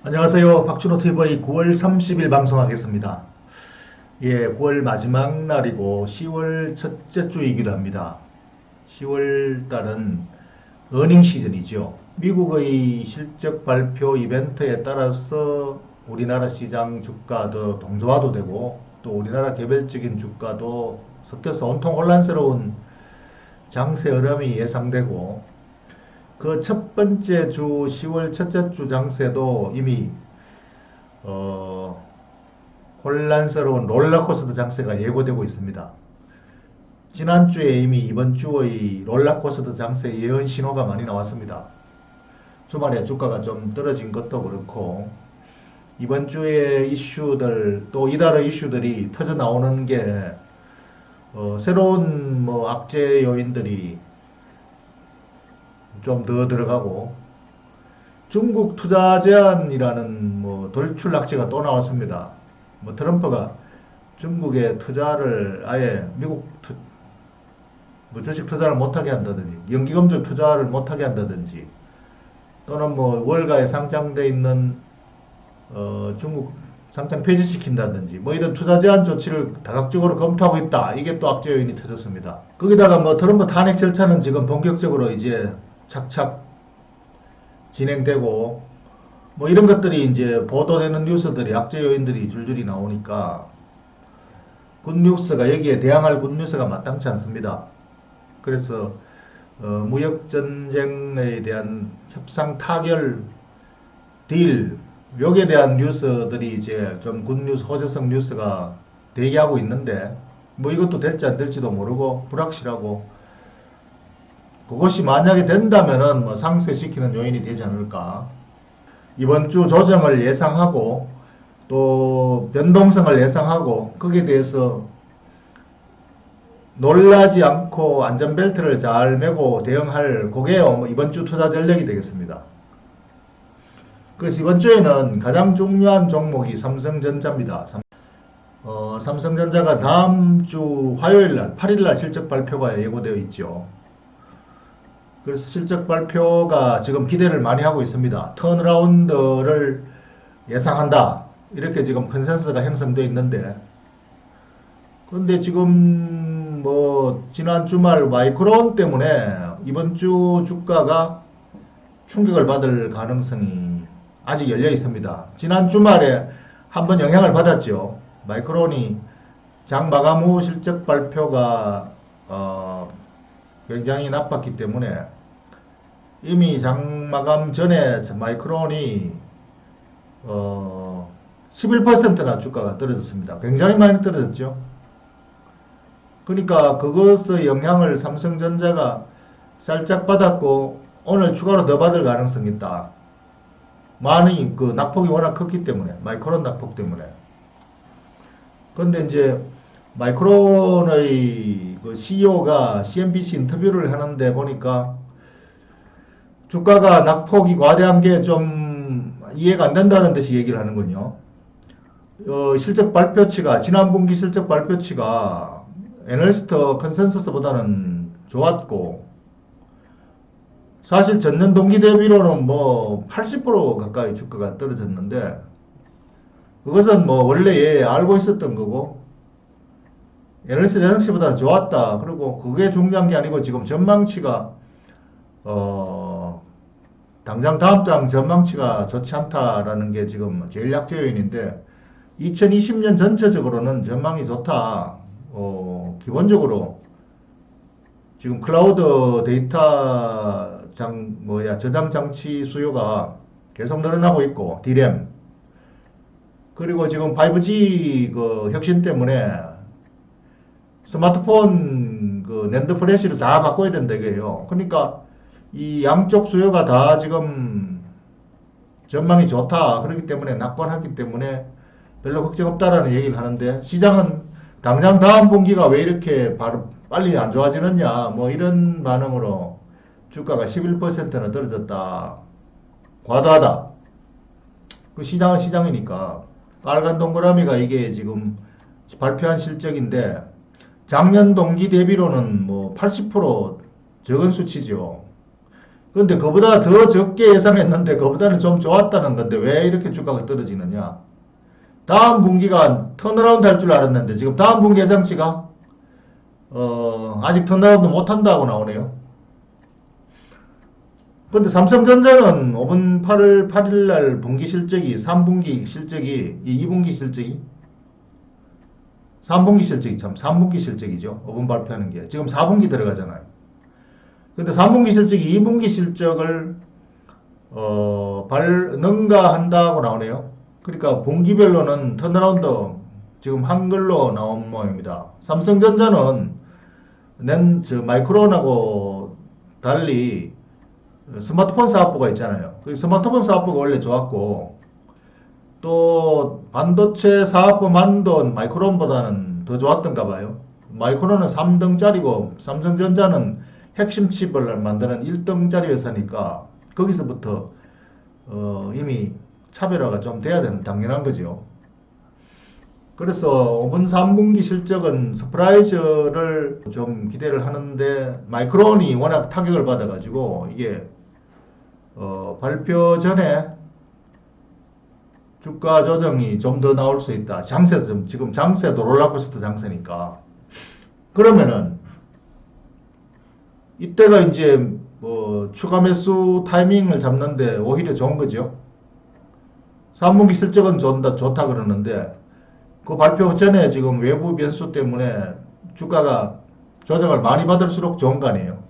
안녕하세요. 박준호 TV 9월 30일 방송하겠습니다. 예, 9월 마지막 날이고 10월 첫째 주이기도 합니다. 10월 달은 어닝 시즌이죠. 미국의 실적 발표 이벤트에 따라서 우리나라 시장 주가도 동조화도 되고 또 우리나라 개별적인 주가도 섞여서 온통 혼란스러운 장세 흐름이 예상되고 그 첫 번째 주 10월 첫째 주 장세도 이미 어, 혼란스러운 롤러코스터 장세가 예고되고 있습니다. 지난주에 이미 이번 주의 롤러코스터 장세 예언 신호가 많이 나왔습니다. 주말에 주가가 좀 떨어진 것도 그렇고 이번 주에 이슈들 또 이달의 이슈들이 터져 나오는 게 새로운 악재 요인들이 좀 더 들어가고 중국 투자 제한이라는 돌출 악재가 또 나왔습니다. 트럼프가 중국에 투자를 아예 미국 주식 투자를 못하게 한다든지 연기금들 투자를 못하게 한다든지 또는 월가에 상장돼 있는 중국 상장 폐지시킨다든지 이런 투자 제한 조치를 다각적으로 검토하고 있다. 이게 또 악재 요인이 터졌습니다. 거기다가 트럼프 탄핵 절차는 지금 본격적으로 이제 착착 진행되고 이런 것들이 이제 보도되는 뉴스들이 악재 요인들이 줄줄이 나오니까 굿뉴스가 여기에 대항할 굿뉴스가 마땅치 않습니다. 그래서 무역 전쟁에 대한 협상 타결 딜 여기에 대한 뉴스들이 이제 좀 굿뉴스 호재성 뉴스가 대기하고 있는데 이것도 될지 안 될지도 모르고 불확실하고 그것이 만약에 된다면은 상쇄시키는 요인이 되지 않을까. 이번 주 조정을 예상하고 또 변동성을 예상하고 거기에 대해서 놀라지 않고 안전벨트를 잘 메고 대응할 그게 이번 주 투자 전략이 되겠습니다. 그래서 이번 주에는 가장 중요한 종목이 삼성전자입니다. 삼성전자가 다음 주 화요일날 8일날 실적 발표가 예고되어 있죠. 그래서 실적 발표가 지금 기대를 많이 하고 있습니다. 턴어라운드를 예상한다. 이렇게 지금 컨센서스가 형성되어 있는데 그런데 지금 지난 주말 마이크론 때문에 이번 주 주가가 충격을 받을 가능성이 아직 열려 있습니다. 지난 주말에 한번 영향을 받았죠. 마이크론이 장 마감 후 실적 발표가 굉장히 나빴기 때문에 이미 장 마감 전에 마이크론이 11%나 주가가 떨어졌습니다. 굉장히 많이 떨어졌죠. 그러니까 그것의 영향을 삼성전자가 살짝 받았고 오늘 추가로 더 받을 가능성이 있다. 많이 그 낙폭이 워낙 컸기 때문에 마이크론 낙폭 때문에. 그런데 이제 마이크론의 그 CEO가 CNBC 인터뷰를 하는데 보니까 주가가 낙폭이 과대한 게 좀 이해가 안 된다는 듯이 얘기를 하는군요. 실적 발표치가 지난 분기 실적 발표치가 애널리스트 컨센서스보다는 좋았고 사실 전년 동기 대비로는 80% 가까이 주가가 떨어졌는데 그것은 원래 알고 있었던 거고 애널리스트 예상치보다는 좋았다. 그리고 그게 중요한 게 아니고 지금 전망치가 당장 다음 장 전망치가 좋지 않다라는 게 지금 제일 약재 요인인데 2020년 전체적으로는 전망이 좋다. 기본적으로 지금 클라우드 데이터 저장 장치 수요가 계속 늘어나고 있고 DRAM 그리고 지금 5G 그 혁신 때문에 스마트폰 그 낸드 플래시를 다 바꿔야 된다 이게요. 그러니까 이 양쪽 수요가 다 지금 전망이 좋다. 그렇기 때문에 낙관하기 때문에 별로 걱정 없다라는 얘기를 하는데 시장은 당장 다음 분기가 왜 이렇게 빨리 안 좋아지느냐 이런 반응으로 주가가 11%나 떨어졌다. 과도하다. 그 시장은 시장이니까 빨간 동그라미가 이게 지금 발표한 실적인데 작년 동기 대비로는 80% 적은 수치죠. 근데 그보다 더 적게 예상했는데 그보다는 좀 좋았다는 건데 왜 이렇게 주가가 떨어지느냐? 다음 분기가 턴어라운드 할 줄 알았는데 지금 다음 분기 예상치가 아직 턴어라운드 못한다고 나오네요. 근데 삼성전자는 5분 8일 날 분기 실적이 3분기 실적이 2분기 실적이 3분기 실적이 참 3분기 실적이죠. 5분 발표하는 게 지금 4분기 들어가잖아요. 근데 3분기 실적이 2분기 실적을 능가한다고 나오네요. 그러니까 분기별로는 턴어라운드 지금 한글로 나온 모양입니다. 삼성전자는 마이크론하고 달리 스마트폰 사업부가 있잖아요. 그 스마트폰 사업부가 원래 좋았고 또 반도체 사업부만도 마이크론보다는 더 좋았던가 봐요. 마이크론은 3등짜리고 삼성전자는 핵심 칩을 만드는 1등짜리 회사니까 거기서부터 이미 차별화가 좀 돼야 되는 당연한 거죠. 그래서 5분 3분기 실적은 서프라이즈를 좀 기대를 하는데 마이크론이 워낙 타격을 받아가지고 이게 발표 전에 주가 조정이 좀 더 나올 수 있다. 지금 장세도 롤러코스터 장세니까. 그러면은 이때가 이제 추가 매수 타이밍을 잡는데 오히려 좋은 거죠. 3분기 실적은 좋다 그러는데 그 발표 전에 지금 외부 변수 때문에 주가가 조정을 많이 받을수록 좋은 거 아니에요.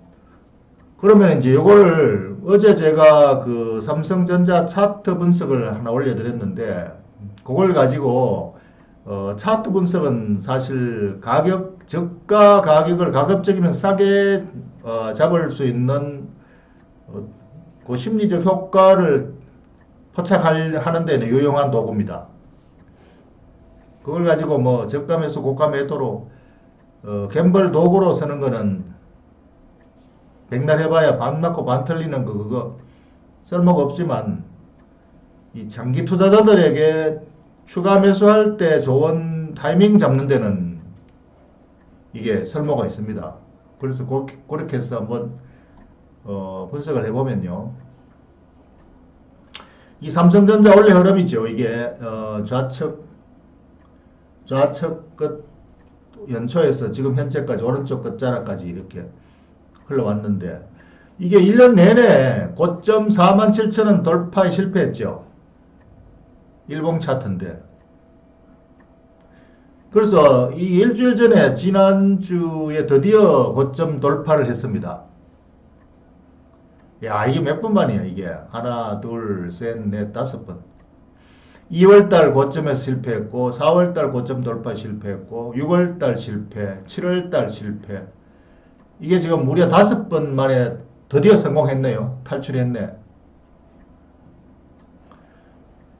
그러면 이제 이거를 어제 제가 그 삼성전자 차트 분석을 하나 올려드렸는데 그걸 가지고 차트 분석은 사실 저가 가격을 가급적이면 싸게 잡을 수 있는 그 심리적 효과를 포착하는 데는 유용한 도구입니다. 그걸 가지고 뭐 저가 매수 고가 매도로 갬블 도구로 쓰는 거는 백날 해봐야 반 맞고 반 틀리는 그거 쓸모가 없지만 이 장기 투자자들에게 추가 매수할 때 좋은 타이밍 잡는 데는 이게 쓸모가 있습니다. 그래서 그렇게 해서 한번 분석을 해보면요. 이 삼성전자 원래 흐름이죠. 이게 좌측 끝 연초에서 지금 현재까지 오른쪽 끝자락까지 이렇게 흘러왔는데 이게 1년 내내 고점 47,000원 돌파에 실패했죠. 일봉 차트인데. 그래서 이 일주일 전에 지난주에 드디어 고점 돌파를 했습니다. 야, 이게 몇 번 만이야, 이게. 하나, 둘, 셋, 넷, 5번. 2월달 고점에서 실패했고, 4월달 고점 돌파 실패했고, 6월달 실패, 7월달 실패. 이게 지금 무려 5번 만에 드디어 성공했네요. 탈출했네.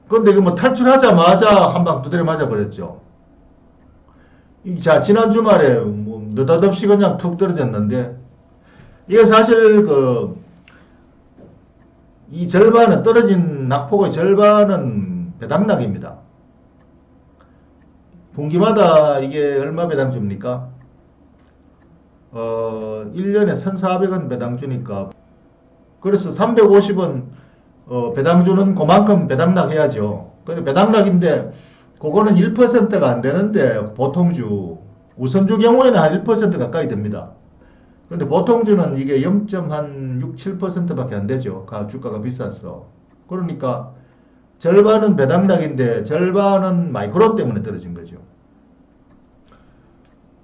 그런데 이거 뭐 탈출하자마자 한 방 두드려 맞아버렸죠. 자, 지난 주말에 뭐 느닷없이 그냥 툭 떨어졌는데, 이게 사실 이 절반은 떨어진 낙폭의 절반은 배당락입니다. 분기마다 이게 얼마 배당 줍니까? 1년에 1,400원 배당 주니까 그래서 350원 배당 주는 그만큼 배당락 해야죠. 근데 배당락인데 그거는 1%가 안 되는데 보통주 우선주 경우에는 한 1% 가까이 됩니다. 근데 보통주는 이게 0.6, 7%밖에 안 되죠. 주가가 비쌌어. 그러니까 절반은 배당락인데 절반은 마이크론 때문에 떨어진 거죠.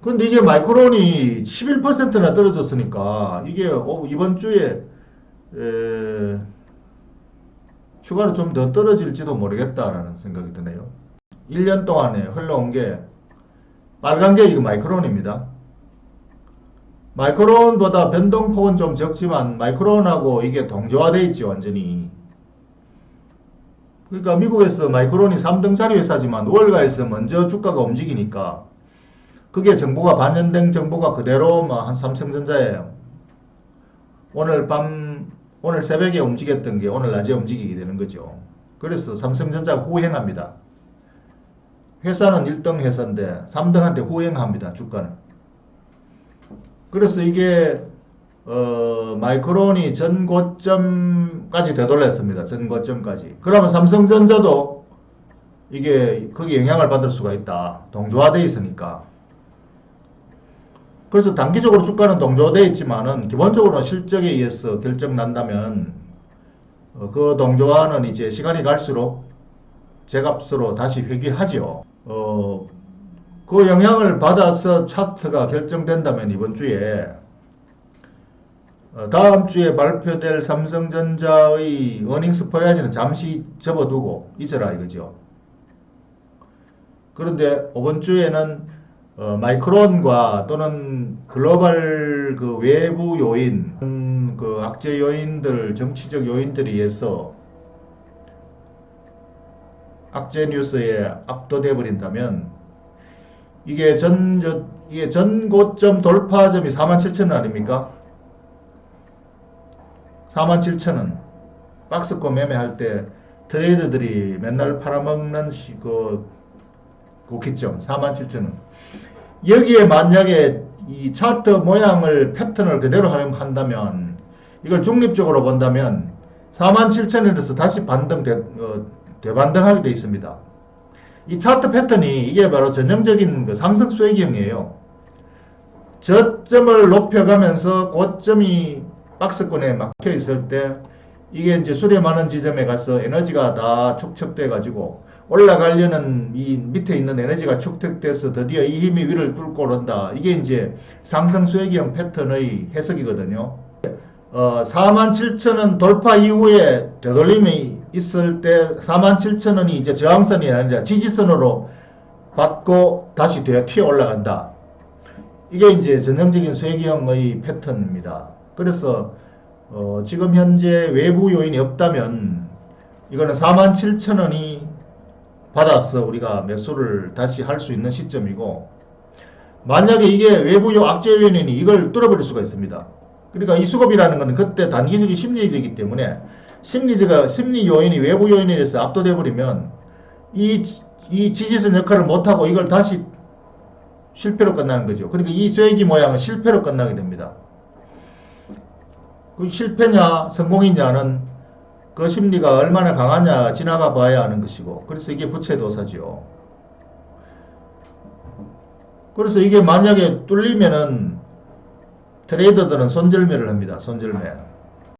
근데 이게 마이크론이 11%나 떨어졌으니까 이게 이번 주에 추가로 좀 더 떨어질지도 모르겠다라는 생각이 드네요. 1년 동안에 흘러온 게 빨간 게 이거 마이크론입니다. 마이크론보다 변동폭은 좀 적지만 마이크론하고 이게 동조화되어 있죠, 완전히. 그러니까 미국에서 마이크론이 3등짜리 회사지만 월가에서 먼저 주가가 움직이니까 그게 정보가 반영된 정보가 그대로 한 삼성전자에 오늘 새벽에 움직였던 게 오늘 낮에 움직이게 되는 거죠. 그래서 삼성전자가 후행합니다. 회사는 1등 회사인데 3등한테 후행합니다. 주가는. 그래서 이게 마이크론이 전 고점까지 되돌렸습니다. 전 고점까지. 그러면 삼성전자도 이게 거기에 영향을 받을 수가 있다. 동조화되어 있으니까. 그래서 단기적으로 주가는 동조되어 있지만은 기본적으로 실적에 의해서 결정 난다면 그 동조화는 이제 시간이 갈수록 제값으로 다시 회귀하죠. 그 영향을 받아서 차트가 결정된다면 이번 주에 다음 주에 발표될 삼성전자의 어닝스 퍼라이즈는 잠시 접어두고 있어라 이거죠. 그런데 이번 주에는 마이크론과 또는 글로벌 그 외부 요인, 그 악재 요인들, 정치적 요인들에 의해서 악재 뉴스에 압도돼 버린다면 이게 전 고점 돌파점이 47,000원 아닙니까? 47,000원. 박스권 매매할 때 트레이더들이 맨날 팔아먹는 그 고기점 47,000원. 여기에 만약에 이 차트 모양을 패턴을 그대로 활용한다면 이걸 중립적으로 본다면 47,000원에서 다시 되반등하게 되어 있습니다. 이 차트 패턴이 이게 바로 전형적인 그 상승 쐐기형이에요. 저점을 높여가면서 고점이 박스권에 막혀 있을 때 이게 이제 수렴하는 지점에 가서 에너지가 다 축적돼 가지고 올라가려는 이 밑에 있는 에너지가 축적돼서 드디어 이 힘이 위를 뚫고 오른다. 이게 이제 상승 쐐기형 패턴의 해석이거든요. 47,000원 돌파 이후에 되돌림이 있을 때 47,000원이 이제 저항선이 아니라 지지선으로 받고 다시 튀어 올라간다. 이게 이제 전형적인 쐐기형의 패턴입니다. 그래서 지금 현재 외부 요인이 없다면 이거는 47,000원이 받아서 우리가 매수를 다시 할 수 있는 시점이고, 만약에 이게 외부 악재 요인이 이걸 뚫어버릴 수가 있습니다. 그러니까 이 수급이라는 것은 그때 단기적인 심리적이기 때문에 심리 요인이 외부 요인에 의해서 압도돼 버리면 이 지지선 역할을 못하고 이걸 다시 실패로 끝나는 거죠. 그러니까 이 쐐기 모양은 실패로 끝나게 됩니다. 그 실패냐 성공이냐는 그 심리가 얼마나 강하냐 지나가 봐야 하는 것이고, 그래서 이게 부채도사죠. 그래서 이게 만약에 뚫리면은 트레이더들은 손절매를 합니다. 손절매.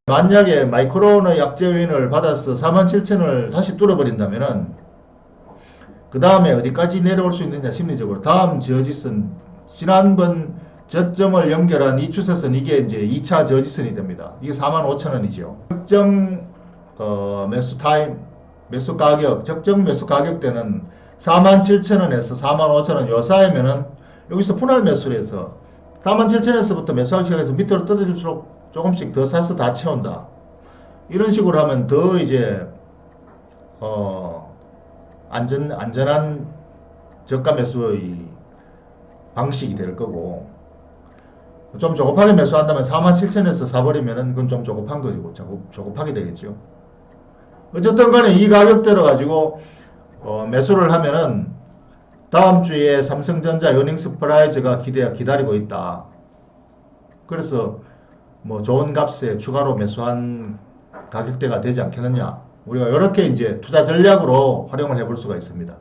만약에 마이크론의 약재 요인을 받아서 47,000원을 다시 뚫어버린다면은 그 다음에 어디까지 내려올 수 있느냐 심리적으로 다음 저지선, 지난번 저점을 연결한 이 추세선, 이게 이제 2차 저지선이 됩니다. 이게 45,000원이죠. 특정 매수 타임, 매수 가격, 적정 매수 가격대는 47,000원에서 45,000원 요 사이면은 여기서 분할 매수를 해서 47,000원에서부터 매수하기 시작해서 밑으로 떨어질수록 조금씩 더 사서 다 채운다. 이런 식으로 하면 더 이제 안전한 저가 매수의 방식이 될 거고, 좀 조급하게 매수한다면 47,000원에서 사버리면은 그건 좀 조급한 거죠. 조급하게 되겠죠. 어쨌든 간에 이 가격대로 가지고 매수를 하면은 다음 주에 삼성전자 어닝스 프라이즈가 기다리고 있다. 그래서 뭐 좋은 값에 추가로 매수한 가격대가 되지 않겠느냐. 우리가 이렇게 이제 투자 전략으로 활용을 해볼 수가 있습니다.